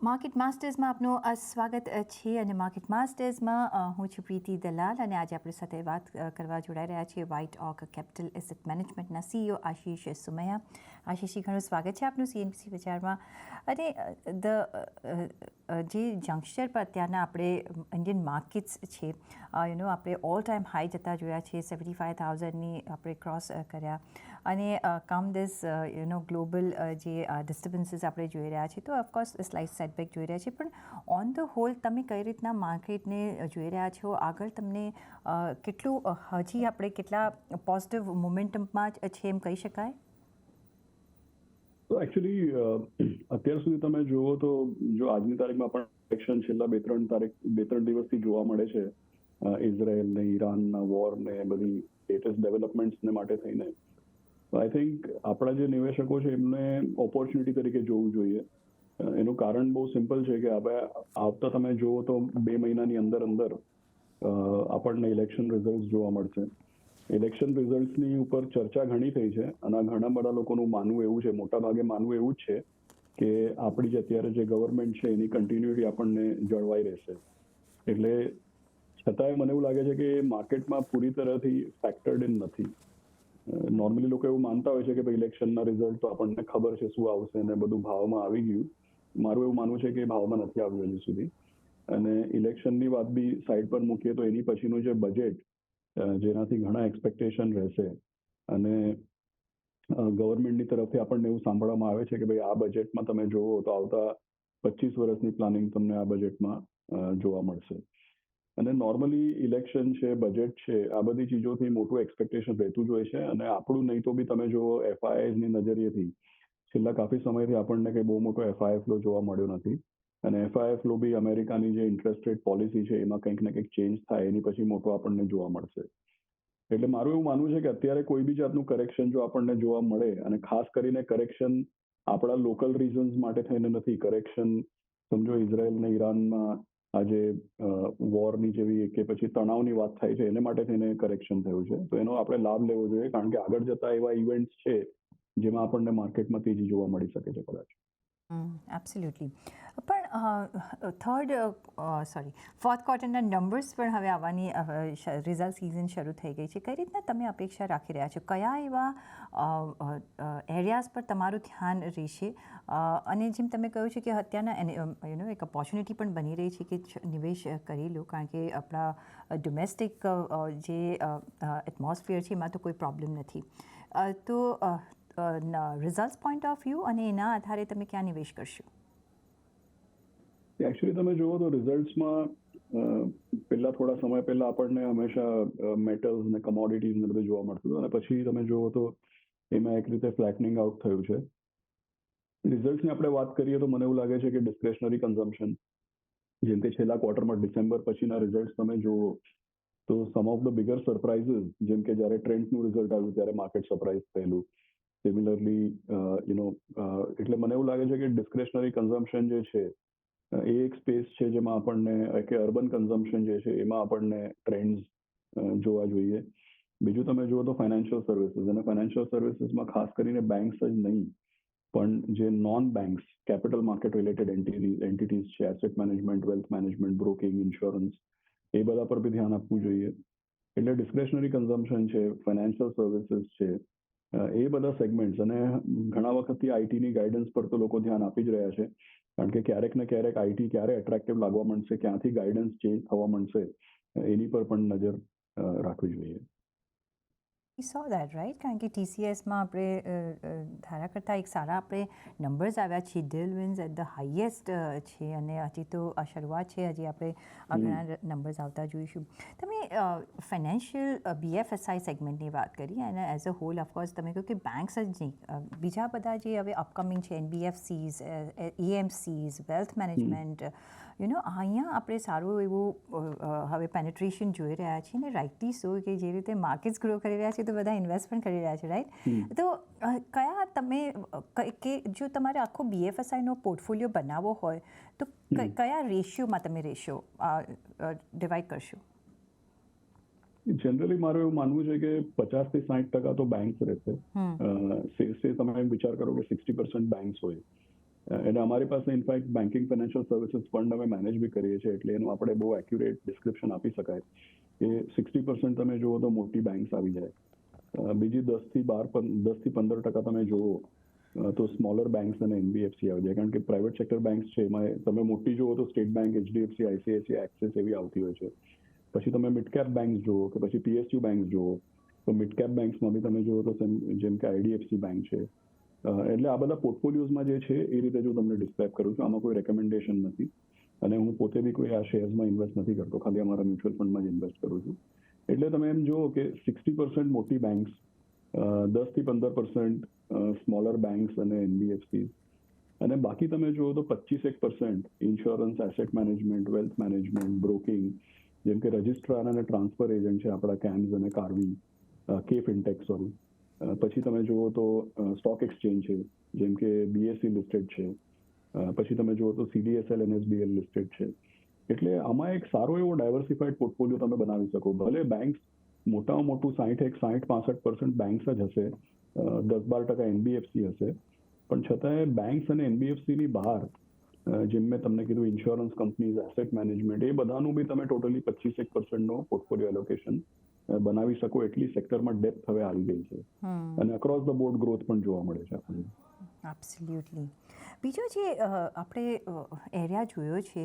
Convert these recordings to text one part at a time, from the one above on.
Market માસ્ટર્સમાં આપનું સ્વાગત છે અને માર્કેટ માસ્ટર્સમાં હું છું પ્રીતિ દલાલ અને આજે આપણી સાથે વાત કરવા જોડાઈ રહ્યા છીએ વ્હાઇટ ઓક કેપિટલ એસેટ મેનેજમેન્ટના સીઈઓ આશીષ સુમૈયા. આશીષજી, ઘણું સ્વાગત છે આપનું CNBC બજારમાં. અને જે જંકશન પર અત્યારના આપણે ઇન્ડિયન માર્કેટ્સ છે આપણે ઓલ ટાઈમ હાઈ જતા જોયા છે, 75,000ની આપણે ક્રોસ કર્યા અને કમ ધીસ ગ્લોબલ જે ડિસ્ટર્બન્સીસ આપણે જોઈ રહ્યા છીએ, તો ઓફકોર્સ સ્લાઇડ સેટબેક જોઈ રહ્યા છીએ. પણ ઓન ધ હોલ તમે કઈ રીતના માર્કેટને જોઈ રહ્યા છો? આગળ તમને કેટલું હજી આપણે કેટલા પોઝિટિવ મોમેન્ટમમાં છે એમ કહી શકાય? તો એકચ્યુઅલી અત્યાર સુધી તમે જુઓ તો જો આજની તારીખમાં પણ ઇલેક્શન છેલ્લા બે ત્રણ દિવસથી જોવા મળે છે, ઇઝરાયલ ને ઈરાનના વોર ને બધી લેટેસ્ટ ડેવલપમેન્ટ્સને માટે થઈને આઈ થિંક આપણા જે નિવેશકો છે એમને ઓપોર્ચ્યુનિટી તરીકે જોવું જોઈએ. એનું કારણ બહુ સિમ્પલ છે કે આપણે આવતા તમે જુઓ તો 2 મહિનાની અંદર આપણને ઇલેક્શન રિઝલ્ટ જોવા મળશે. ઇલેક્શન રિઝલ્ટની ઉપર ચર્ચા ઘણી થઈ છે અને ઘણા બધા લોકોનું માનવું એવું છે, મોટા ભાગે માનવું એવું જ છે કે આપણી જે અત્યારે જે ગવર્મેન્ટ છે એની કન્ટિન્યુટી આપણને જળવાઈ રહેશે. એટલે છતાંય મને એવું લાગે છે કે માર્કેટમાં પૂરી તરહથી ફેક્ટર્ડ ઇન નથી. નોર્મલી લોકો એવું માનતા હોય છે કે ભાઈ ઇલેક્શનના રિઝલ્ટ તો આપણને ખબર છે શું આવશે ને બધું ભાવમાં આવી ગયું. મારું એવું માનવું છે કે ભાવમાં નથી આવ્યું હજી સુધી. અને ઇલેક્શનની વાત બી સાઈડ પર મૂકીએ તો એની પછીનું જે બજેટ જેનાથી ઘણા એક્સપેક્ટેશન રહેશે અને ગવર્મેન્ટની તરફથી આપણને એવું સાંભળવામાં આવે છે કે ભાઈ આ બજેટમાં તમે જુઓ તો આવતા 25 વર્ષની પ્લાનિંગ તમને આ બજેટમાં જોવા મળશે. અને નોર્મલી ઇલેક્શન છે, બજેટ છે, આ બધી ચીજોથી મોટું એક્સપેક્ટેશન રહેતું જ હોય છે. અને આપણું નહીં તો બી તમે જુઓ FIIની નજરિયેથી છેલ્લા કાફી સમયથી આપણને કંઈ બહુ મોટો FII ફ્લો જોવા મળ્યો નથી. અને FII ફ્લો બી અમેરિકાની જે ઇન્ટરેસ્ટ રેટ પોલિસી છે એમાં કંઈક ને કંઈક ચેન્જ થાય એની પછી મોટો આપણને જોવા મળશે. એટલે મારું એવું માનવું છે કે અત્યારે કોઈ બી જાતનું કરેક્શન જો આપણને જોવા મળે, અને ખાસ કરીને કરેક્શન આપણા લોકલ રીઝન્સ માટે થઈને નથી, કરેક્શન સમજો ઇઝરાયલ ને ઈરાનમાં આજે વોરની જેવી કે પછી તણાવની વાત થાય છે એને માટે થઈને કરેક્શન થયું છે. તો એનો આપણે લાભ લેવો જોઈએ, કારણ કે આગળ જતા એવા ઇવેન્ટ્સ છે જેમાં આપણને માર્કેટમાં તેજી જોવા મળી શકે છે કદાચ. એબ્સોલ્યુટલી. પણ ફોર્થ ક્વાર્ટરના નંબર્સ પણ હવે આવવાની રિઝલ્ટ સિઝન શરૂ થઈ ગઈ છે. કઈ રીતના તમે અપેક્ષા રાખી રહ્યા છો? કયા એવા એરિયાઝ પર તમારું ધ્યાન રહેશે? અને જેમ તમે કહ્યું છે કે અત્યારના એક ઓપોર્ચ્યુનિટી પણ બની રહી છે કે નિવેશ કરી લો, કારણ કે આપણા ડોમેસ્ટિક જે એટમોસ્ફિયર છે એમાં તો કોઈ પ્રોબ્લેમ નથી. તો રિઝલ્ટ પોઈન્ટ ઓફ વ્યૂ અને એના આધારે તમે ક્યાં નિવેશ કરશો? એકચ્યુઅલી તમે જુઓ તો રિઝલ્ટ્સમાં પહેલા થોડા સમય પહેલા આપણને હંમેશા મેટલ્સ ને કમોડિટીઝ ને બધું જોવા મળતું હતું, અને પછી તમે જુઓ તો એમાં એક રીતે ફ્લેટનિંગ આઉટ થયું છે. રિઝલ્ટ્સની આપણે વાત કરીએ તો મને એવું લાગે છે કે ડિસ્ક્રેશનરી કન્ઝમ્પશન, જેમ કે છેલ્લા ક્વાર્ટરમાં ડિસેમ્બર પછીના રિઝલ્ટ તમે જુઓ તો સમ ઓફ ધ બિગર સરપ્રાઇઝીસ, જેમ કે જ્યારે ટ્રેન્ડનું રિઝલ્ટ આવ્યું ત્યારે માર્કેટ સરપ્રાઇઝ થયેલું. સિમિલરલી એટલે મને એવું લાગે છે કે ડિસ્ક્રેશનરી કન્ઝમ્પશન જે છે એ એક સ્પેસ છે જેમાં આપણને કે અર્બન કન્ઝમ્પશન જે છે એમાં આપણને ટ્રેન્ડ્સ જોવા જોઈએ. બીજું તમે જુઓ તો ફાઇનાન્શિયલ સર્વિસીસ, અને ફાઇનાન્શિયલ સર્વિસીસમાં ખાસ કરીને બેંક્સ જ નહીં પણ જે non banks capital market related entities છે, asset management, wealth management, broking, insurance, એ બધા પર બી ધ્યાન આપવું જોઈએ. એટલે ડિસ્ક્રેશનરી કન્ઝમ્પશન છે, ફાઇનાન્શિયલ સર્વિસીસ છે, એ બધા સેગમેન્ટ્સ. અને ઘણા વખતથી આઈટીની ગાઈડન્સ પર તો લોકો ધ્યાન આપી જ રહ્યા છે, કારણ કે ક્યારેક ને ક્યારેક આઈટી ક્યારે એટ્રેક્ટિવ લાગવા માંડશે, ક્યાંથી ગાઈડન્સ ચેન્જ થવા માંડશે, એની પર પણ નજર રાખવી જોઈએ. વી સો દેટ, રાઈટ? કારણ કે TCSમાં આપણે ધારા કરતાં એક સારા આપણે નંબર્સ આવ્યા છે. Deal wins at the highest છે અને હજી તો શરૂઆત છે, હજી આપણે ઘણા નંબર્સ આવતા જોઈશું. તમે ફાઇનાન્શિયલ BFSI સેગમેન્ટની વાત કરી અને એઝ અ હોલ ઓફકોર્સ તમે કહ્યું કે બેંક્સ જ નહીં, બીજા બધા જે હવે અપકમિંગ છે, NBFCs, AMCs, વેલ્થ મેનેજમેન્ટ, અહીંયા આપણે સારું એવું હવે પેનેટ્રેશન જોઈ રહ્યા છીએ, ને રાઇટલી સો કે જે રીતે માર્કેટ્સ ગ્રો કરી રહ્યા છે તો બધા ઇન્વેસ્ટ પણ કરી રહ્યા છે, રાઈટ? તો કયા તમે કે જો તમારે આખો BFSIનો પોર્ટફોલિયો બનાવવો હોય તો કયા રેશિયોમાં તમે ડિવાઈડ કરશો? જનરલી મારું એવું માનવું છે કે 50 થી 60% તો બેંક્સ રહેશે. તમે વિચાર કરો કે 60% બેંક્સ હોય, અને અમારી પાસે in fact banking financial services fund અમે મેનેજ બી કરીએ છીએ, એટલે એનું આપણે બહુ એક્યુરેટ ડિસ્ક્રિપ્શન આપી શકાય કે 60% તમે જુઓ તો મોટી બેંક્સ આવી જાય, બીજી 10-15% તમે જુઓ તો સ્મોલર બેંક્સ અને એનબીએફસી આવી જાય. કારણ કે પ્રાઇવેટ સેક્ટર બેંક્સ છે એમાં તમે મોટી જુઓ તો state bank, HDFC, ICICI, axis એવી આવતી હોય છે. પછી તમે મિડ કેપ બેંક્સ જુઓ કે પછી પીએસયુ બેંક્સ જુઓ, તો મિડ કેપ બેંક્સમાં બી તમે જુઓ તો જેમ કે આઈડીએફસી બેંક છે. એટલે આ બધા પોર્ટફોલિયોઝમાં જે છે એ રીતે જો તમને ડિસ્ક્રાઇબ કરું છું. આમાં કોઈ રેકમેન્ડેશન નથી અને હું પોતે બી કોઈ આ શેર્સમાં ઇન્વેસ્ટ નથી કરતો, ખાલી અમારા મ્યુચ્યુઅલ ફંડમાં જ ઇન્વેસ્ટ કરું છું. એટલે તમે એમ જુઓ કે 60% મોટી બેંક્સ, 10-15% સ્મોલર બેંક્સ અને એનબીએફસી, અને બાકી તમે જુઓ તો 25% insurance, asset management, wealth management, broking, જેમ કે રજિસ્ટ્રાર અને ટ્રાન્સફર એજન્ટ છે આપણા કેમ્સ અને કાર્વી, કે ફિનટેક સોરી. પછી તમે જુઓ તો સ્ટોક એક્સચેન્જ છે જેમ કે બીએસસી લિસ્ટેડ છે, પછી તમે જુઓ તો સીડીએસએલ, એનએસડીએલ લિસ્ટેડ છે. એટલે આમાં એક સારો એવો ડાયવર્સિફાઈડ પોર્ટફોલિયો તમે બનાવી શકો. ભલે બેંક્સ મોટામાં મોટું 60-65% બેંક્સ જ હશે, 10-12% એનબીએફસી હશે, પણ છતાંય બેંક્સ અને એનબીએફસીની બહાર જેમ મેં તમને કીધું ઇન્સ્યોરન્સ કંપનીઝ, એસેટ મેનેજમેન્ટ, એ બધાનું બી તમે ટોટલી 25% પોર્ટફોલિયો એલોકેશન બનાવી શકો એટલી સેક્ટરમાં ડેપ્થ હવે આવી ગઈ છે અને અક્રોસ ધ બોર્ડ ગ્રોથ પણ જોવા મળે છે આપણને. એબ્સોલ્યુટલી. બીજો જે આપણે એરિયા જોયો છે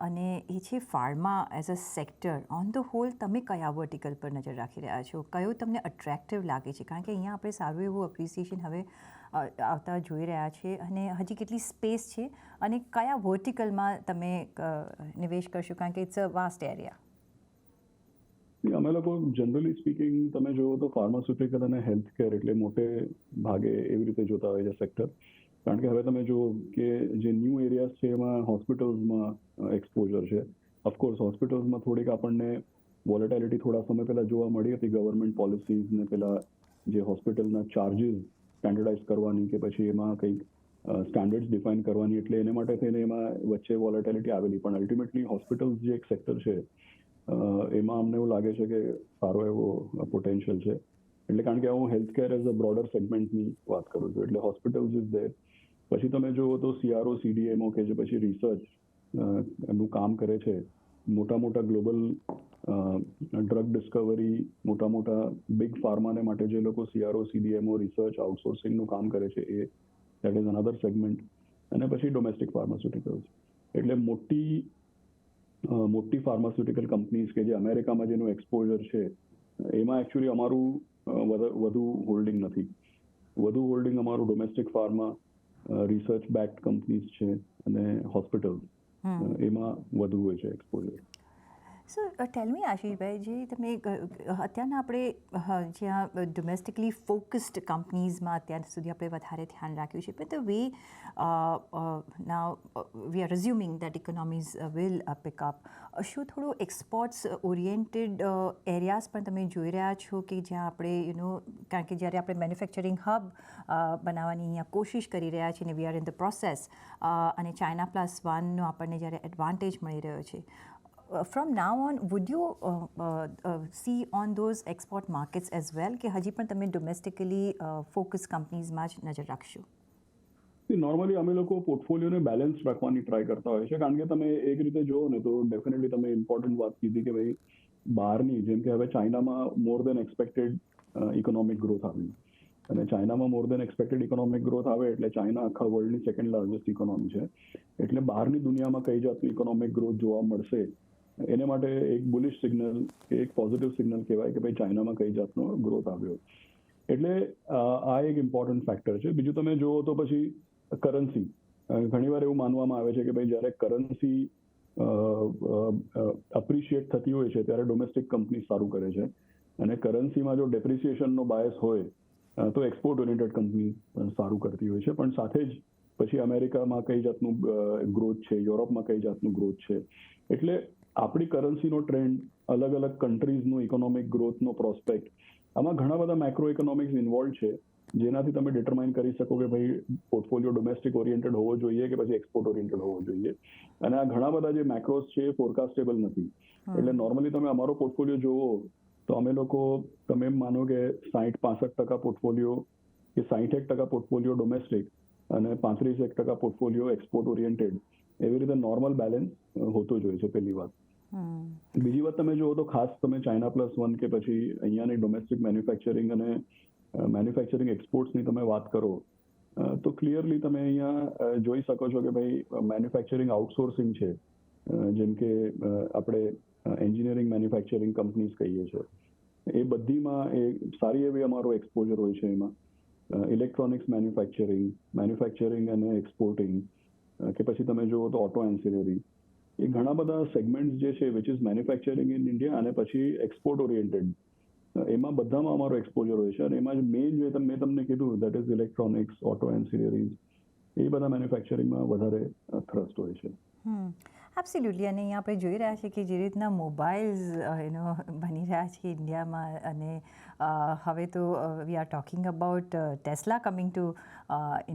અને એ છે pharma as a sector. On the whole તમે કયા વર્ટિકલ પર નજર રાખી રહ્યા છો? કયો તમને અટ્રેક્ટિવ લાગે છે? કારણ કે અહીંયા આપણે સારું એવું અપ્રિસિએશન હવે આવતા જોઈ રહ્યા છે અને હજી કેટલી સ્પેસ છે અને કયા વર્ટિકલમાં તમે નિવેશ કરશો? કારણ કે ઇટ્સ અ વાસ્ટ એરિયા. અમે લોકો જનરલી સ્પીકિંગ તમે જુઓ તો ફાર્માસ્યુટિકલ અને હેલ્થ કેર એટલે મોટે ભાગે એવી રીતે જોતા હોય છે સેક્ટર. કારણ કે હવે તમે જુઓ કે જે ન્યૂ એરિયાઝ છે એમાં હોસ્પિટલ્સમાં એક્સપોઝર છે. ઓફકોર્સ હોસ્પિટલ્સમાં થોડીક આપણને વોલેટિલિટી થોડા સમય પહેલા જોવા મળી હતી ગવર્મેન્ટ પોલિસીઝ ને પેલા જે હોસ્પિટલના ચાર્જીસ સ્ટેન્ડર્ડાઇઝ કરવાની કે પછી એમાં કંઈક સ્ટાન્ડર્ડ્સ ડિફાઇન કરવાની, એટલે એને માટે થઈને એમાં વચ્ચે વોલેટિલિટી આવેલી. પણ અલ્ટિમેટલી હોસ્પિટલ્સ જે એક સેક્ટર છે એમાં અમને એવું લાગે છે કે સારો એવો પોટેન્શિયલ છે. એટલે કારણ કે હું health care as a broader સેગમેન્ટની વાત કરું છું, એટલે હોસ્પિટલ્સ ઇઝ ધેર. પછી તમે જુઓ તો CRO, CDMO કે જે પછી રિસર્ચ નું કામ કરે છે, મોટા મોટા ગ્લોબલ ડ્રગ ડિસ્કવરી, મોટા મોટા બિગ ફાર્માને માટે જે લોકો CRO, CDMO, રિસર્ચ આઉટસોર્સિંગનું કામ કરે છે, એ દેટ ઇઝ અનધર સેગમેન્ટ. અને પછી ડોમેસ્ટિક ફાર્માસ્યુટિકલ્સ, એટલે મોટી ફાર્માસ્યુટિકલ કંપનીઝ કે જે અમેરિકામાં જેનું એક્સપોઝર છે એમાં એકચ્યુઅલી અમારું વધુ હોલ્ડિંગ નથી. વધુ હોલ્ડિંગ અમારું domestic pharma, research backed companies છે અને હોસ્પિટલ, એમાં વધુ હોય છે એક્સપોઝર. સો ટેલ મી આશીષભાઈ, જે તમે અત્યારના આપણે જ્યાં ડોમેસ્ટિકલી ફોકસ્ડ કંપનીઝમાં અત્યાર સુધી આપણે વધારે ધ્યાન રાખ્યું છે, but the way now we are assuming that economies will pick up, શું થોડું એક્સપોર્ટ્સ ઓરિએન્ટેડ એરિયાઝ પણ તમે જોઈ રહ્યા છો કે જ્યાં આપણે કારણ કે જ્યારે આપણે મેન્યુફેક્ચરિંગ હબ બનાવવાની અહીંયા કોશિશ કરી રહ્યા છીએ અને we are in the process, અને China+1નો આપણને જ્યારે એડવાન્ટેજ મળી રહ્યો છે, from now on, would you see on those export markets as well, કે હજી પણ તમે domestically focused companiesમાં જ નજર રાખશો? નોર્મલી અમે લોકો પોર્ટફોલિયોને બેલેન્સ રાખવાની ટ્રાય કરતા હોય છે. કારણ કે તમે એક રીતે જુઓ ને તો ડેફિનેટલી તમે ઇમ્પોર્ટન્ટ વાત કીધી કે ભાઈ બહારની, જેમ કે હવે ચાઇનામાં મોર દેન એક્સપેક્ટેડ ઇકોનોમિક ગ્રોથ આવી, અને ચાઇનામાં મોર દેન એક્સપેક્ટેડ ઇકોનોમિક ગ્રોથ આવે એટલે ચાઇના આખા વર્લ્ડની સેકન્ડ લાર્જેસ્ટ ઇકોનોમી છે. એટલે બહારની દુનિયામાં કઈ જાતની ઇકોનોમિક ગ્રોથ જોવા મળશે એને માટે એક બુલિશ સિગ્નલ, એક પોઝિટિવ સિગ્નલ કહેવાય કે ભાઈ ચાઇનામાં કઈ જાતનો ગ્રોથ આવ્યો. એટલે આ એક ઇમ્પોર્ટન્ટ ફેક્ટર છે. બીજું તમે જુઓ તો પછી કરન્સી. ઘણીવાર એવું માનવામાં આવે છે કે ભાઈ જ્યારે કરન્સી અપ્રિશિએટ થતી હોય છે ત્યારે ડોમેસ્ટિક કંપની સારું કરે છે, અને કરન્સીમાં જો ડેપ્રિસિએશનનો બાયસ હોય તો એક્સપોર્ટ ઓરિએન્ટેડ કંપની સારું કરતી હોય છે. પણ સાથે જ પછી અમેરિકામાં કઈ જાતનું ગ્રોથ છે, યુરોપમાં કઈ જાતનું ગ્રોથ છે. એટલે આપણી કરન્સીનો ટ્રેન્ડ, અલગ અલગ કન્ટ્રીઝનું ઇકોનોમિક ગ્રોથનો પ્રોસ્પેક્ટ, આમાં ઘણા બધા મેક્રો ઇકોનોમિક્સ ઇન્વોલ્વ છે જેનાથી તમે ડિટરમાઇન કરી શકો કે ભાઈ પોર્ટફોલિયો ડોમેસ્ટિક ઓરિએન્ટેડ હોવો જોઈએ કે પછી એક્સપોર્ટ ઓરિએન્ટેડ હોવો જોઈએ. અને આ ઘણા બધા જે મેક્રોસ છે એ ફોરકાસ્ટેબલ નથી. એટલે નોર્મલી તમે અમારો પોર્ટફોલિયો જોવો તો અમે લોકો, તમે એમ માનો કે 60-65% પોર્ટફોલિયો કે 61% પોર્ટફોલિયો ડોમેસ્ટિક અને 35% પોર્ટફોલિયો એક્સપોર્ટ ઓરિએન્ટેડ, એવી રીતે નોર્મલ બેલેન્સ હોતો જ હોય છે પહેલી વાત. બીજી વાત તમે જુઓ તો ખાસ તમે China+1 કે પછી અહીંયાની ડોમેસ્ટિક મેન્યુફેક્ચરિંગ અને મેન્યુફેક્ચરિંગ એક્સપોર્ટ્સની તમે વાત કરો તો ક્લિયરલી તમે અહીંયા જોઈ શકો છો કે ભાઈ મેન્યુફેક્ચરિંગ આઉટસોર્સિંગ છે, જેમ કે આપણે એન્જિનિયરિંગ મેન્યુફેક્ચરિંગ કંપનીઝ કહીએ છીએ, એ બધીમાં એ સારી એવી અમારો એક્સપોઝર હોય છે. એમાં ઇલેક્ટ્રોનિક્સ મેન્યુફેક્ચરિંગ અને એક્સપોર્ટિંગ, કે પછી તમે જુઓ તો ઓટો એન્સિલરી, એ ઘણા બધા સેગમેન્ટ્સ જે છે which is manufacturing in India અને પછી એક્સપોર્ટ ઓરિએન્ટેડ, એમાં બધામાં અમારો એક્સપોઝર હોય છે. અને એમાં મેઇન જે મેં તમને કીધું દેટ ઇઝ ઇલેક્ટ્રોનિક્સ, ઓટો એન્સિલરીઝ, એ બધા મેન્યુફેક્ચરિંગમાં વધારે થ્રસ્ટ હોય છે. એબ્સોલ્યુટલી. અને અહીંયા આપણે જોઈ રહ્યા છીએ કે જે રીતના મોબાઈલ્સ બની રહ્યા છે ઇન્ડિયામાં, અને હવે તો we are talking about tesla coming to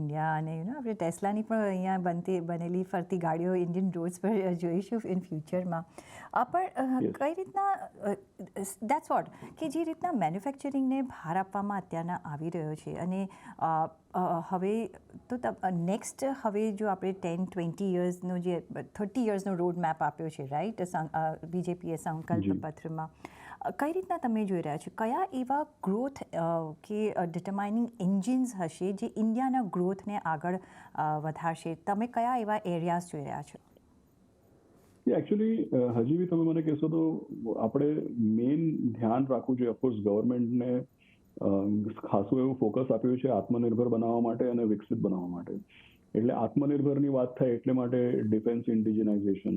India, અને આપણે ટેસ્લાની પણ અહીંયા બનેલી ફરતી ગાડીઓ ઇન્ડિયન રોડ્સ પર જોઈશું ઇન ફ્યુચરમાં. પણ કઈ રીતના દેટ્સ વોટ કે જે રીતના મેન્યુફેક્ચરિંગને ભાર આપવામાં અત્યારના આવી રહ્યો છે, અને હવે તો નેક્સ્ટ હવે જો આપણે 10-20 યર્સનો જે 30 યર્સનો રોડ મેપ આપ્યો છે, રાઈટ, બીજેપીએ સંકલ્પ પત્રમાં, કઈ રીતના તમે જોઈ રહ્યા છો? કયા એવા ગ્રોથ કે ડિટરમાઇનિંગ એન્જિન્સ હશે જે ઇન્ડિયાના ગ્રોથને આગળ વધારશે? તમે કયા એવા એરિયાઝ જોઈ રહ્યા છો? એકચ્યુઅલી હજી બી તમે મને કહેશો તો આપણે મેઇન ધ્યાન રાખવું જોઈએ. ઓફકોર્સ ગવર્મેન્ટને ખાસું એવું ફોકસ આપ્યું છે આત્મનિર્ભર બનાવવા માટે અને વિકસિત બનાવવા માટે. એટલે આત્મનિર્ભરની વાત થાય એટલે માટે ડિફેન્સ ઇન્ડિજિનાઇઝેશન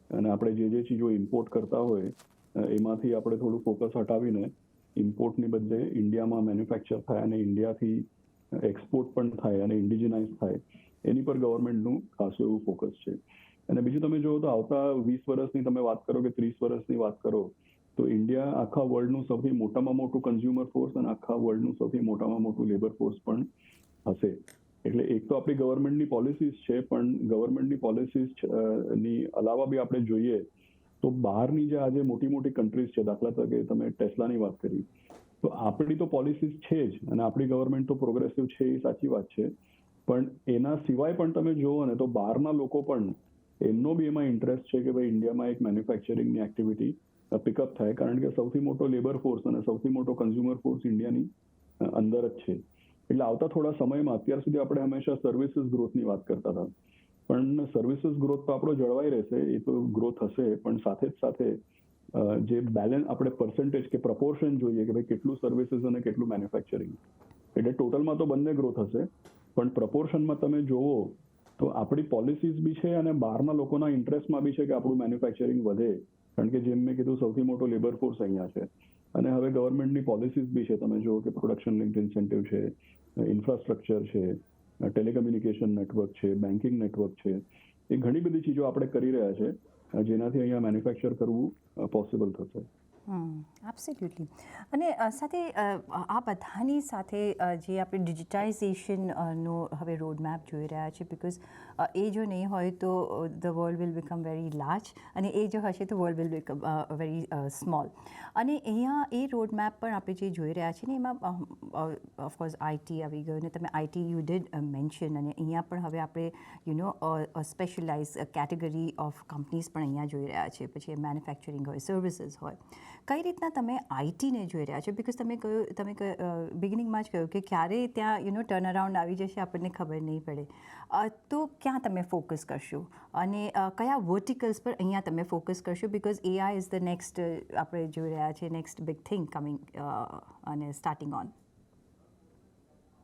અને આપણે જે ચીજો ઇમ્પોર્ટ કરતા હોય એમાંથી આપણે થોડું ફોકસ હટાવીને ઇમ્પોર્ટની બદલે ઇન્ડિયામાં મેન્યુફેક્ચર થાય અને ઇન્ડિયાથી એક્સપોર્ટ પણ થાય અને ઇન્ડિજિનાઇઝ થાય, એની પર ગવર્મેન્ટનું ખાસું એવું ફોકસ છે. અને બીજું તમે જુઓ તો આવતા 20 વર્ષની તમે વાત કરો કે 30 વર્ષની વાત કરો તો ઇન્ડિયા આખા વર્લ્ડનું સૌથી મોટામાં મોટું કન્ઝ્યુમર ફોર્સ અને આખા વર્લ્ડનું સૌથી મોટામાં મોટું લેબર ફોર્સ પણ હશે. એટલે એક તો આપણી ગવર્મેન્ટની પોલિસીઝ છે, પણ ગવર્મેન્ટની પોલિસીઝ ની અલાવા બી આપણે જોઈએ તો બહારની જે આજે મોટી મોટી કન્ટ્રીઝ છે, દાખલા તરીકે તમે ટેસ્લાની વાત કરી, તો આપણી તો પોલિસીઝ છે જ અને આપણી ગવર્મેન્ટ તો પ્રોગ્રેસિવ છે, એ સાચી વાત છે. પણ એના સિવાય પણ તમે જુઓ ને તો બહારના લોકો પણ એમનો બી એમાં ઇન્ટરેસ્ટ છે કે ભાઈ ઇન્ડિયામાં એક મેન્યુફેક્ચરિંગની એક્ટિવિટી પિકઅપ થાય, કારણ કે સૌથી મોટો લેબર ફોર્સ અને સૌથી મોટો કન્ઝ્યુમર ફોર્સ ઇન્ડિયાની અંદર જ છે. એટલે આવતા થોડા સમયમાં, અત્યાર સુધી આપણે હંમેશા સર્વિસીસ ગ્રોથની વાત કરતા હતા, પણ સર્વિસીસ ગ્રોથ તો આપણો જળવાઈ રહેશે, એ તો ગ્રોથ હશે, પણ સાથે જ સાથે જે બેલેન્સ આપણે પર્સન્ટેજ કે પ્રપોર્શન જોઈએ કે ભાઈ કેટલું સર્વિસીસ અને કેટલું મેન્યુફેક્ચરિંગ, એટલે ટોટલમાં તો બંને ગ્રોથ હશે, પણ પ્રપોર્શનમાં તમે જોવો તો આપણી પોલિસીઝ બી છે અને બહારના લોકોના ઇન્ટરેસ્ટમાં બી છે કે આપણું મેન્યુફેક્ચરિંગ વધે, કારણ કે જેમ મેં કીધું સૌથી મોટો લેબર ફોર્સ અહીંયા છે. અને હવે ગવર્મેન્ટની પોલિસીઝ બી છે, તમે જુઓ કે પ્રોડક્શન લિંક્ડ ઇન્સેન્ટિવ છે, ઇન્ફ્રાસ્ટ્રક્ચર છે, ટેલિકમ્યુનિકેશન નેટવર્ક છે, બેન્કિંગ નેટવર્ક છે, એ ઘણી બધી ચીજો આપણે કરી રહ્યા છે જેનાથી અહીંયા મેન્યુફેક્ચર કરવું પોસિબલ થશે. એબ્સોલ્યુટલી. અને સાથે આ બધાની સાથે જે આપણે ડિજિટાઇઝેશનનો હવે રોડમેપ જોઈ રહ્યા છે, બિકોઝ એ જો નહીં હોય તો the world will become very large, અને એ જો હશે તો world will become very small. અને અહીંયા એ રોડમેપ પણ આપણે જે જોઈ રહ્યા છીએ ને એમાં ઓફકોર્સ આઈટી આવી ગયું, અને તમે આઈટી યુ ડીડ મેન્શન, અને અહીંયા પણ હવે આપણે સ્પેશિયલાઇઝ કેટેગરી ઓફ કંપનીઝ પણ અહીંયા જોઈ રહ્યા છે, પછી મેન્યુફેક્ચરિંગ હોય, સર્વિસીસ હોય. કઈ રીતના તમે આઈટીને જોઈ રહ્યા છો? બિકોઝ તમે બિગિનિંગમાં જ કહ્યું કે ક્યારે ત્યાં ટર્ન અરાઉન્ડ આવી જશે આપણને ખબર નહીં પડે. તો ક્યાં તમે ફોકસ કરશો અને કયા વર્ટિકલ્સ પર અહીંયા તમે ફોકસ કરશો? Because AI is the next, આપણે જોઈ રહ્યા છીએ નેક્સ્ટ બિગ થિંગ કમિંગ અને સ્ટાર્ટિંગ ઓન.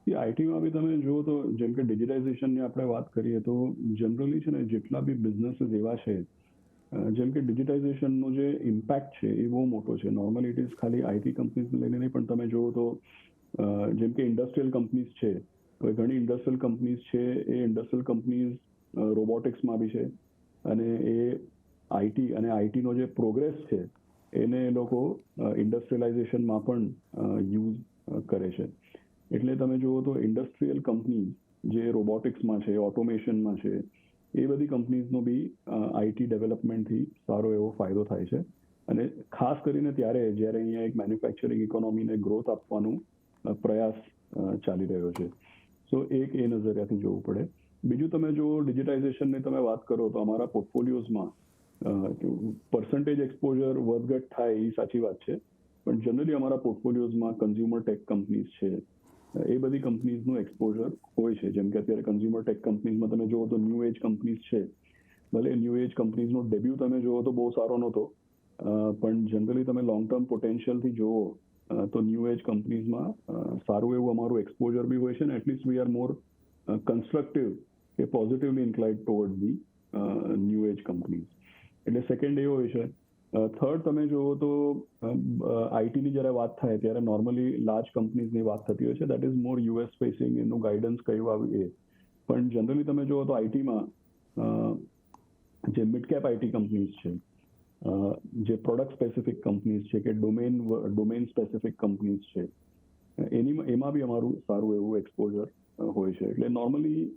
આઈટીમાં બી તમે જુઓ તો જેમ કે ડિજિટાઇઝેશનની આપણે વાત કરીએ તો જનરલી છે ને જેટલા બી બિઝનેસીસ એવા છે, જેમ કે ડિજિટાઇઝેશનનો જે ઇમ્પેક્ટ છે એ બહુ મોટો છે. નોર્મલી ઇટ ઇઝ ખાલી આઈટી કંપનીઝને લઈને નહીં, પણ તમે જુઓ તો જેમ કે ઇન્ડસ્ટ્રીયલ કંપનીઝ છે, તો ઘણી ઇન્ડસ્ટ્રીયલ કંપનીઝ છે, એ ઇન્ડસ્ટ્રીયલ કંપનીઝ રોબોટિક્સમાં બી છે, અને એ આઈટી અને આઈટીનો જે પ્રોગ્રેસ છે એને એ લોકો ઇન્ડસ્ટ્રીયલાઇઝેશનમાં પણ યુઝ કરે છે. એટલે તમે જુઓ તો ઇન્ડસ્ટ્રીયલ કંપની જે રોબોટિક્સમાં છે, ઓટોમેશનમાં છે, એ બધી કંપનીઝનો બી આઈટી ડેવલપમેન્ટથી સારો એવો ફાયદો થાય છે. અને ખાસ કરીને ત્યારે જ્યારે અહીંયા એક મેન્યુફેક્ચરિંગ ઇકોનોમીને ગ્રોથ આપવાનો પ્રયાસ ચાલી રહ્યો છે. સો એક એ નજરિયાથી જોવું પડે. બીજું તમે જો ડિજિટાઇઝેશનની તમે વાત કરો તો અમારા પોર્ટફોલિયોઝમાં પર્સન્ટેજ એક્સપોઝર વધઘટ થાય એ સાચી વાત છે, પણ જનરલી અમારા પોર્ટફોલિયોઝમાં કન્ઝ્યુમર ટેક કંપનીઝ છે, એ બધી કંપનીઝનું એક્સપોઝર હોય છે. જેમ કે અત્યારે કન્ઝ્યુમર ટેક કંપનીઝમાં તમે જુઓ તો ન્યૂ એજ કંપનીઝ છે. ભલે ન્યૂ એજ કંપનીઝનો ડેબ્યુ તમે જુઓ તો બહુ સારો નહોતો, પણ જનરલી તમે લોંગ ટર્મ પોટેન્શિયલથી જુઓ તો ન્યૂ એજ કંપનીઝમાં સારું એવું અમારું એક્સપોઝર બી હોય છે ને at least we are more constructive કે positively inclined toward the new age companies. એટલે સેકન્ડ એ હોય છે. થર્ડ તમે જુઓ તો આઈટીની જ્યારે વાત થાય ત્યારે નોર્મલી લાર્જ કંપનીઝની વાત થતી હોય છે, that is more US facing, એનું ગાઈડન્સ કયું આવ્યું એ. પણ જનરલી તમે જુઓ તો આઈટીમાં જે મિડ કેપ આઈટી કંપનીઝ છે, જે પ્રોડક્ટ સ્પેસિફિક કંપનીઝ છે કે ડોમેન સ્પેસિફિક કંપનીઝ છે, એમાં બી અમારું સારું એવું એક્સપોઝર હોય છે. એટલે નોર્મલી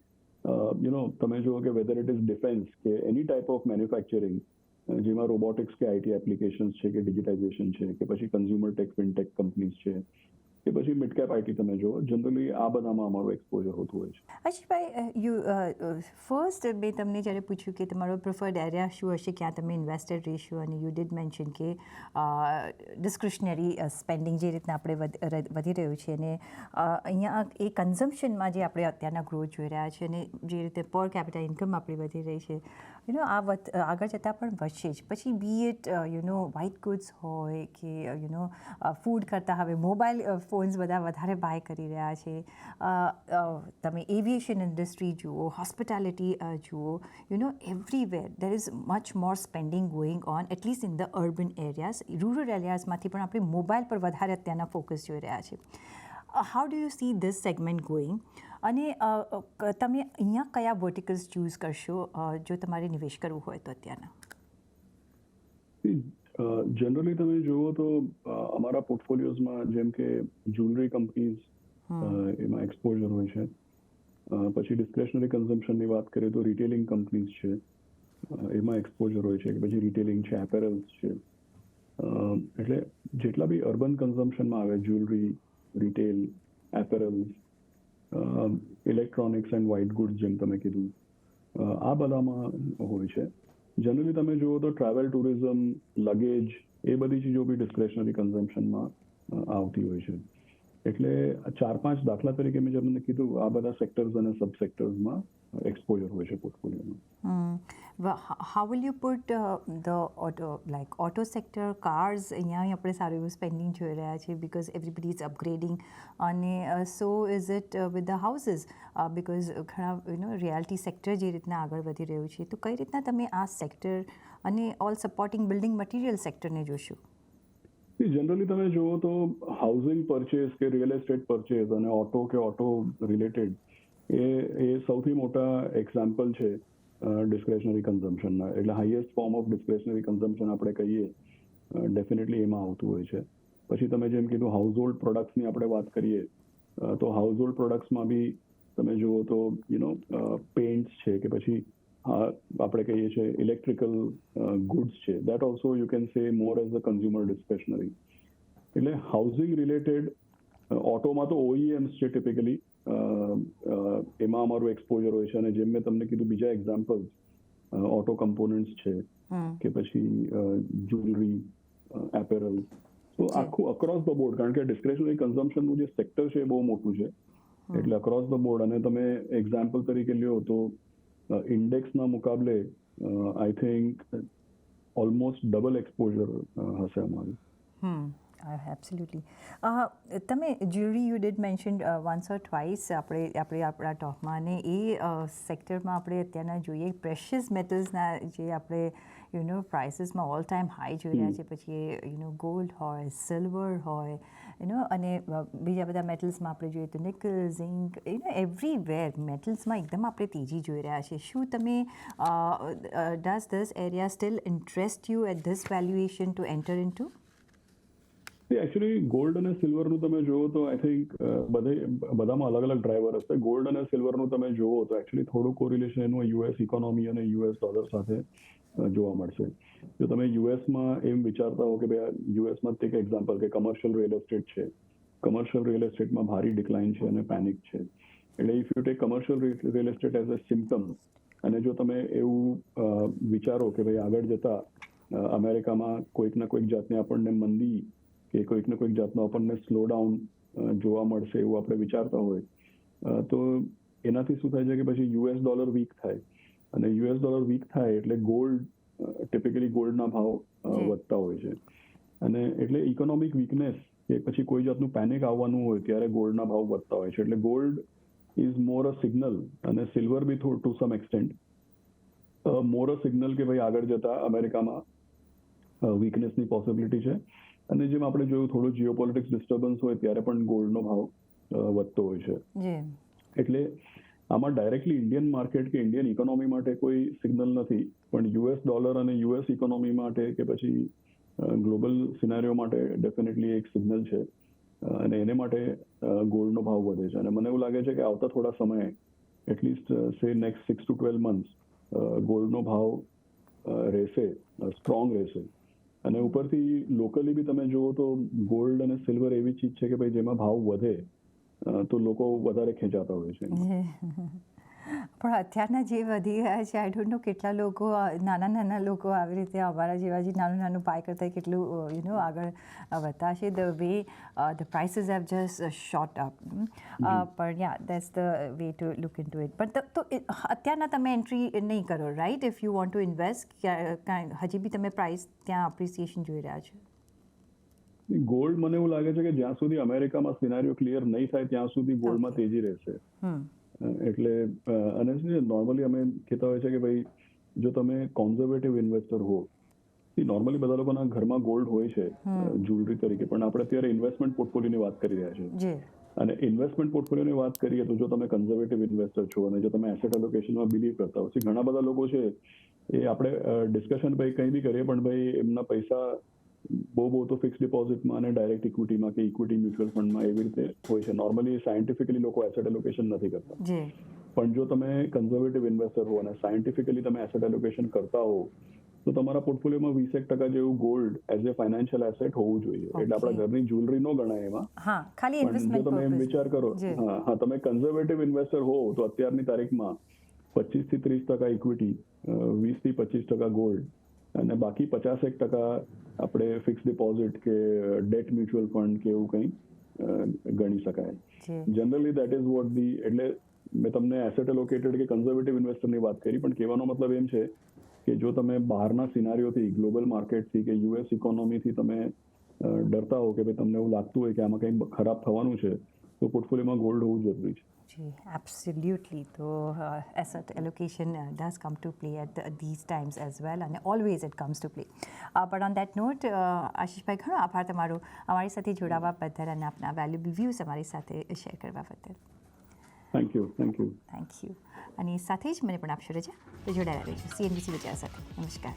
તમે જુઓ કે વેધર ઇટ ઇઝ ડિફેન્સ કે એની ટાઈપ ઓફ મેન્યુફેક્ચરિંગ, જેમાં રોબોટિક્સ કે આઈટી એપ્લિકેશન્સ છે કે ડિજિટાઇઝેશન છે કે પછી કન્ઝ્યુમર ટેક ફિનટેક કંપનીઝ છે કે પછી મિડ કેપ આઈટી તમે જુઓ, જનરલી આ બધામાં અમારું એક્સપોઝર હોતું હોય છે. અશિષભાઈ, ફર્સ્ટ મેં તમને જ્યારે પૂછ્યું કે તમારો પ્રિફર્ડ એરિયા શું હશે, ક્યાં તમે ઇન્વેસ્ટેડ રહીશું, અને યુ ડિડ મેન્શન કે ડિસ્ક્રિશનરી સ્પેન્ડિંગ જે રીતના આપણે વધી રહ્યું છે, અને અહીંયા એ કન્ઝમ્પશનમાં જે આપણે અત્યારના ગ્રોથ જોઈ રહ્યા છે અને જે રીતે પર કેપિટલ ઇન્કમ આપણી વધી રહી છે, આગળ જતાં પણ વધશે જ. પછી બી ઇટ વ્હાઇટ ગુડ્સ હોય કે ફૂડ કરતાં હવે મોબાઈલ ફોન્સ બધા વધારે બાય કરી રહ્યા છે. તમે એવિએશન ઇન્ડસ્ટ્રી જુઓ, હોસ્પિટાલિટી જુઓ, everywhere there is much more spending going on, at least in the urban areas. Rural એરિયાઝમાંથી પણ આપણે મોબાઈલ પર વધારે અત્યારના ફોકસ જોઈ રહ્યા છે. How do you see this segment going? અને તમે અહીંયા કયા વર્ટિકલ્સ ચૂઝ કરશો જો તમારે નિવેશ કરવું હોય તો અત્યારના? જનરલી તમે જુઓ તો અમારા પોર્ટફોલિયોઝમાં જેમ કે જ્વેલરી કંપનીઝ એમાં એક્સપોઝર હોય છે. પછી ડિસ્ક્રેશનરી કન્ઝમ્પશનની વાત કરીએ તો રિટેલિંગ કંપનીઝ છે, એમાં એક્સપોઝર હોય છે. કે પછી રિટેલિંગ છે, એપેરલ્સ છે. એટલે જેટલા બી અર્બન કન્ઝમ્પશનમાં આવે, jewellery, retail, apparels, electronics and white goods જેમ તમે કીધું, આ બધામાં હોય છે. જનરલી તમે જુઓ તો ટ્રાવેલ, ટુરિઝમ, લગેજ, એ બધી ચીજો બી ડિસ્ક્રેશનરી કન્ઝમ્પશનમાં આવતી હોય છે. એટલે 4-5 દાખલા તરીકે મેં તમને કીધું, આ બધા સેક્ટર્સ અને સબ સેક્ટર્સમાં એક્સપોઝર હોય છે પોર્ટફોલિયોમાં. How will you put the auto sector, cars, અહીંયા આપણે સારું એવું સ્પેન્ડિંગ જોઈ રહ્યા છીએ બિકોઝ એવરીબડી ઇઝ અપગ્રેડિંગ, અને સો is it with the houses because ઘણા રિયાલિટી સેક્ટર જે રીતના આગળ વધી રહ્યું છે, તો કઈ રીતના તમે આ સેક્ટર અને ઓલ સપોર્ટિંગ બિલ્ડિંગ મટીરિયલ સેક્ટરને જોશો? જનરલી તમે જુઓ તો હાઉસિંગ પરચેઝ કે રિયલ એસ્ટેટ પરચેઝ અને ઓટો કે ઓટો રિલેટેડ એ સૌથી મોટા એક્ઝામ્પલ છે ડિસ્ક્રેશનરી કન્ઝમ્પશનના. એટલે હાઈએસ્ટ ફોર્મ ઓફ ડિસ્ક્રેશનરી કન્ઝમ્પશન આપણે કહીએ, ડેફિનેટલી એમાં આવતું હોય છે. પછી તમે જેમ કીધું હાઉસ હોલ્ડ પ્રોડક્ટ્સની આપણે વાત કરીએ તો હાઉસ હોલ્ડ પ્રોડક્ટ્સમાં બી તમે જુઓ તો પેઇન્ટ્સ છે કે પછી આપણે કહીએ છીએ ઇલેક્ટ્રિકલ ગુડ્સ છે, that also you can say more as a consumer ડિસ્ક્રેશનરી. એટલે હાઉસિંગ રિલેટેડ, ઓટોમાં તો ઓઈએમ્સ છે ટિપિકલી, એમાં અમારું એક્સપોઝર હોય છે. અને જેમ મેં તમને કીધું બીજા એક્ઝામ્પલ્સ, ઓટો કમ્પોનન્ટ્સ છે કે પછી જ્વેલરી, એપેરલ, તો આખું અક્રોસ ધ બોર્ડ, કારણ કે ડિસ્ક્રેશનરી કન્ઝમ્પશનનું જે સેક્ટર છે એ બહુ મોટું છે. એટલે અક્રોસ ધ બોર્ડ. અને તમે એક્ઝામ્પલ તરીકે લ્યો તો ઇન્ડેક્સના મુકાબલે I think almost double exposure હશે અમારું. એબ્સોલ્યુટલી. તમે jewellery you did mention once or twice આપણા ટોકમાં, અને એ સેક્ટરમાં આપણે અત્યારના જોઈએ પ્રેશિયસ મેટલ્સના જે આપણે પ્રાઇસીસમાં ઓલ ટાઈમ હાઈ જોઈ રહ્યા છે. પછી ગોલ્ડ હોય, સિલ્વર હોય, અને બીજા બધા મેટલ્સમાં આપણે જોઈએ તો નિકલ, ઝિંક, એવરીવેર મેટલ્સમાં એકદમ આપણે તેજી જોઈ રહ્યા છે. શું તમે does this area still interest you at this valuation to enter into? Actually gold અને સિલ્વરનું તમે જુઓ તો આઈ થિંક બધામાં અલગ અલગ ડ્રાઈવર હશે. ગોલ્ડ અને સિલ્વરનું તમે જુઓ તો એકચ્યુઅલી થોડું કોરિલેશન એનું યુએસ ઇકોનોમી અને યુએસ ડોલર સાથે જોવા મળશે. જો તમે યુએસમાં એમ વિચારતા હો કે ભાઈ યુએસમાં એક એક્ઝામ્પલ કે કમર્શિયલ રિયલ એસ્ટેટ છે, કમર્શિયલ રિયલ એસ્ટેટમાં ભારી ડિક્લાઇન છે અને પેનિક છે. એટલે if you take commercial real estate as a symptom, અને જો તમે એવું વિચારો કે ભાઈ આગળ જતા અમેરિકામાં કોઈક ના કોઈક જાતની આપણને મંદી કે કોઈક ના કોઈક જાતનો આપણને સ્લો ડાઉન જોવા મળશે એવું આપણે વિચારતા હોય, તો એનાથી શું થાય છે કે પછી યુએસ ડોલર વીક થાય, અને યુએસ ડોલર વીક થાય એટલે ગોલ્ડ, ટિપિકલી ગોલ્ડના ભાવ વધતા હોય છે. અને એટલે ઇકોનોમિક વીકનેસ કે પછી કોઈ જાતનું પેનિક આવવાનું હોય ત્યારે ગોલ્ડના ભાવ વધતા હોય છે. એટલે gold is more a signal, અને સિલ્વર બી ટુ સમ એક્સટેન્ટ મોર અ સિગ્નલ કે ભાઈ આગળ જતા અમેરિકામાં વીકનેસની પોસિબિલિટી છે. અને જેમ આપણે જોયું થોડું જીઓપોલિટિક્સ ડિસ્ટર્બન્સ હોય ત્યારે પણ ગોલ્ડનો ભાવ વધતો હોય છે. એટલે આમાં ડાયરેક્ટલી ઇન્ડિયન માર્કેટ કે ઇન્ડિયન ઇકોનોમી માટે કોઈ સિગ્નલ નથી, પણ યુએસ ડોલર અને યુએસ ઇકોનોમી માટે કે પછી ગ્લોબલ સિનારીઓ માટે ડેફિનેટલી એક સિગ્નલ છે, અને એને માટે ગોલ્ડનો ભાવ વધે છે. અને મને એવું લાગે છે કે આવતા થોડા સમયે, એટલીસ્ટ સે નેક્સ્ટ 6 to 12 months, ગોલ્ડનો ભાવ રહેશે, સ્ટ્રોંગ રહેશે. અને ઉપરથી લોકલી બી તમે જુઓ તો ગોલ્ડ અને સિલ્વર એવી ચીજ છે કે ભાઈ જેમાં ભાવ વધે તો લોકો વધારે ખેંચાતા હોય છે. પણ અત્યારના જે વધી ગયા છે, આઈ ડોન્ટ નો કેટલા લોકો, નાના લોકો આવી રીતે અમારા જેવા જે નાનું બાય કરતા કેટલું આગળ વધતા છે. The way the prices have just shot up. પણ yeah that's the way to look into it. પણ તો અત્યારના તમે એન્ટ્રી નહીં કરો, right? If you want to invest, હજી બી તમે પ્રાઇસ ત્યાં અપ્રિસિએશન જોઈ રહ્યા છો? ગોલ્ડ મને એવું લાગે છે કે જ્યાં સુધી અમેરિકામાં સિનારીઓ ક્લિયર નહીં થાય ત્યાં સુધી ગોલ્ડમાં તેજી રહેશે. એટલે અને નોર્મલી અમે કહેતા હોય છે કે ભાઈ જો તમે કોન્ઝર્વેટિવ ઇન્વેસ્ટર હો, નોર્મલી બધા લોકોના ઘરમાં ગોલ્ડ હોય છે જ્વેલરી તરીકે, પણ આપણે અત્યારે ઇન્વેસ્ટમેન્ટ પોર્ટફોલિયોની વાત કરી રહ્યા છીએ. અને ઇન્વેસ્ટમેન્ટ પોર્ટફોલિયોની વાત કરીએ તો જો તમે કન્ઝર્વેટિવ ઇન્વેસ્ટર છો અને જો તમે એસેટ એલોકેશનમાં બિલીવ કરતા હો, ઘણા બધા લોકો છે એ આપણે ડિસ્કશન ભાઈ કંઈ બી કરીએ પણ ભાઈ એમના પૈસા બહુ તો ફિક્સ ડિપોઝિટમાં અને ડાયરેક્ટ ઇક્વિટીમાં કે ઇક્વિટી મ્યુચ્યુઅલ ફંડમાં એવી રીતે હોય છે. નોર્મલી સાયન્ટિફિકલી લોકો એસેટ એલોકેશન નથી કરતા. પણ જો તમે કન્ઝર્વેટિવ ઇન્વેસ્ટર હો અને સાયન્ટિફિકલી તમે એસેટ એલોકેશન કરતા હો તો તમારા પોર્ટફોલિયોમાં 20% જેવું gold as a financial asset હોવું જોઈએ. એટલે આપણા ઘરની જ્વેલરી નો ગણાય એમાં. પણ જો તમે એમ વિચાર કરો, તમે કન્ઝર્વેટિવ ઇન્વેસ્ટર હો તો અત્યારની તારીખમાં 25 થી 30% ઇક્વિટી, 20 થી 25% ગોલ્ડ, અને બાકી 50% આપણે ફિક્સ ડિપોઝિટ કે ડેટ મ્યુચ્યુઅલ ફંડ કે એવું કંઈ ગણી શકાય. Generally that is what the, એટલે મેં તમને એસેટ એલોકેટેડ કે કન્ઝર્વેટિવ ઇન્વેસ્ટરની વાત કરી, પણ કહેવાનો મતલબ એમ છે કે જો તમે બહારના સિનારીઓથી, ગ્લોબલ માર્કેટથી કે યુએસ ઇકોનોમીથી તમે ડરતા હો કે ભાઈ તમને એવું લાગતું હોય કે આમાં કંઈ ખરાબ થવાનું છે, તો પોર્ટફોલિયોમાં ગોલ્ડ હોવું જરૂરી છે. Absolutely. So asset allocation does come to play at these times as well, and always it comes to play. But on that note, આશીષભાઈ, ઘણો આભાર તમારો અમારી સાથે જોડાવા બદલ અને આપના વેલ્યુબલ વ્યૂઝ અમારી સાથે શેર કરવા બદલ. Thank you. અને સાથે જ મને પણ આપશો રજા. તો જોડાયેલા રહેજો CNBC વિચાર સાથે. નમસ્કાર.